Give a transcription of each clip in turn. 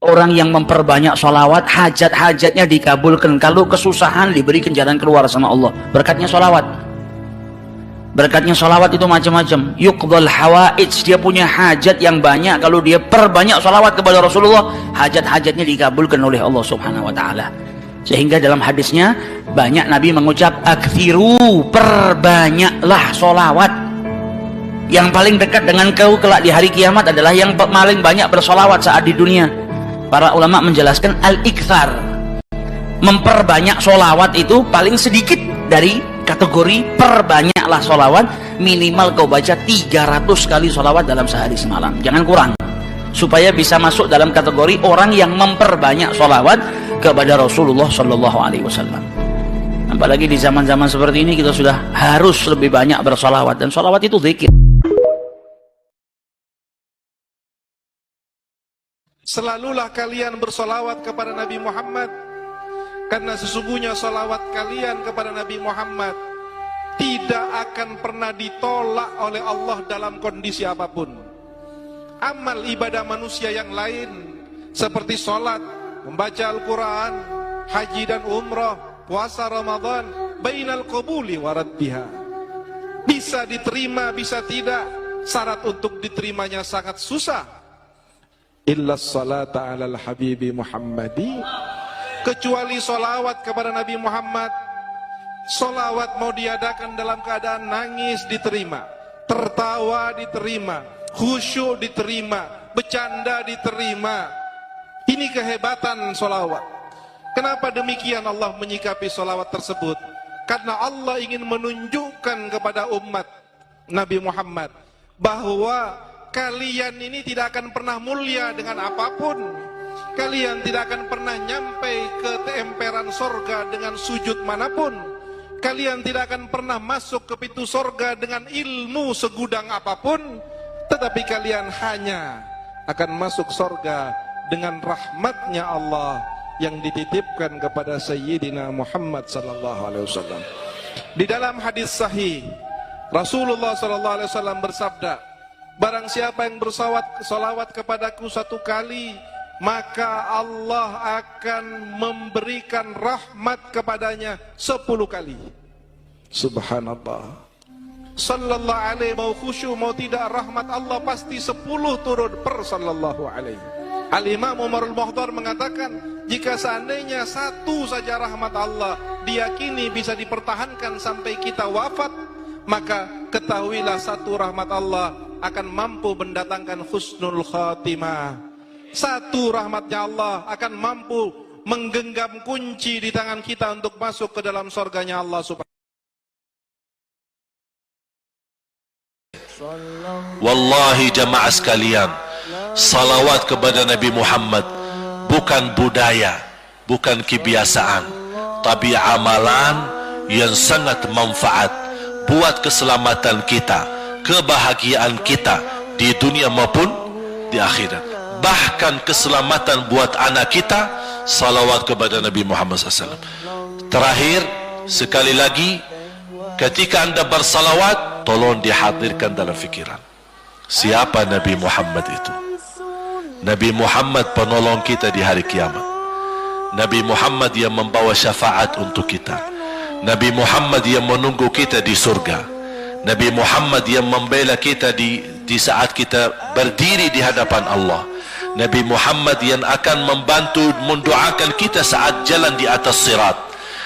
Orang yang memperbanyak sholawat, hajat-hajatnya dikabulkan. Kalau kesusahan, diberikan jalan keluar sama Allah. Berkatnya sholawat. Berkatnya sholawat itu macam-macam. Yuqdhal hawaij, dia punya hajat yang banyak. Kalau dia perbanyak sholawat kepada Rasulullah, hajat-hajatnya dikabulkan oleh Allah subhanahu wa ta'ala. Sehingga dalam hadisnya, banyak Nabi mengucap, aktsiru, perbanyaklah sholawat. Yang paling dekat dengan kau kelak di hari kiamat adalah yang paling banyak bersolawat saat di dunia. Para ulama menjelaskan al-iktsar, memperbanyak solawat itu paling sedikit dari kategori perbanyaklah solawat. Minimal kau baca 300 kali solawat dalam sehari semalam, jangan kurang, supaya bisa masuk dalam kategori orang yang memperbanyak solawat kepada Rasulullah Shallallahu Alaihi Wasallam. Apalagi di zaman-zaman seperti ini kita sudah harus lebih banyak bersolawat, dan solawat itu zikir. Selalulah kalian bersolawat kepada Nabi Muhammad, karena sesungguhnya solawat kalian kepada Nabi Muhammad tidak akan pernah ditolak oleh Allah dalam kondisi apapun. Amal ibadah manusia yang lain seperti sholat, membaca Al-Quran, haji dan umrah, puasa Ramadan, bainal qabuli wa raddiha, bisa diterima, bisa tidak. Syarat untuk diterimanya sangat susah. Illa salata ala al-habibi Muhammadi, kecuali solawat kepada Nabi Muhammad. Solawat mau diadakan dalam keadaan nangis diterima, tertawa diterima, khusyuk diterima, bercanda diterima. Ini kehebatan solawat. Kenapa demikian Allah menyikapi solawat tersebut? Karena Allah ingin menunjukkan kepada umat Nabi Muhammad bahwa kalian ini tidak akan pernah mulia dengan apapun. Kalian tidak akan pernah nyampe ke emperan sorga dengan sujud manapun. Kalian tidak akan pernah masuk ke pintu sorga dengan ilmu segudang apapun. Tetapi kalian hanya akan masuk sorga dengan rahmatnya Allah yang dititipkan kepada Sayyidina Muhammad sallallahu alaihi wasallam. Di dalam hadis sahih, Rasulullah sallallahu alaihi wasallam bersabda, barang siapa yang bersolawat kepadaku 1 kali, maka Allah akan memberikan rahmat kepadanya 10 kali. Subhanallah. Sallallahu alaihi, mau khusyuk mau tidak, rahmat Allah pasti 10 turun per sallallahu alaihi. Al-Imam Umarul Mukhtar mengatakan, jika seandainya 1 saja rahmat Allah diyakini bisa dipertahankan sampai kita wafat, maka ketahuilah 1 rahmat Allah akan mampu mendatangkan husnul khatimah. 1 rahmatnya Allah akan mampu menggenggam kunci di tangan kita untuk masuk ke dalam surganya Allah subhanahu. Wallahi jamaah sekalian, salawat kepada Nabi Muhammad bukan budaya, bukan kebiasaan, tapi amalan yang sangat manfaat buat keselamatan kita, kebahagiaan kita di dunia maupun di akhirat. Bahkan keselamatan buat anak kita, salawat kepada Nabi Muhammad SAW. Terakhir, sekali lagi, ketika anda bersalawat, tolong dihadirkan dalam fikiran, siapa Nabi Muhammad itu? Nabi Muhammad penolong kita di hari kiamat. Nabi Muhammad yang membawa syafaat untuk kita. Nabi Muhammad yang menunggu kita di surga. Nabi Muhammad yang membela kita di saat kita berdiri di hadapan Allah. Nabi Muhammad yang akan membantu mendoakan kita saat jalan di atas sirat.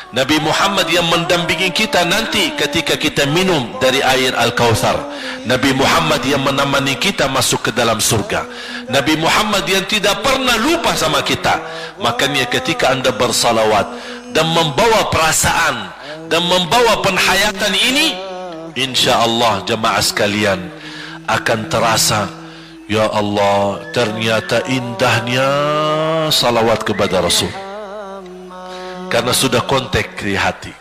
Nabi Muhammad yang mendampingi kita nanti ketika kita minum dari air Al-Kautsar. Nabi Muhammad yang menemani kita masuk ke dalam surga. Nabi Muhammad yang tidak pernah lupa sama kita. Makanya ketika anda bersalawat dan membawa perasaan dan membawa penghayatan ini, insyaallah jemaah sekalian akan terasa, ya Allah, ternyata indahnya salawat kepada Rasul, karena sudah kontak di hati.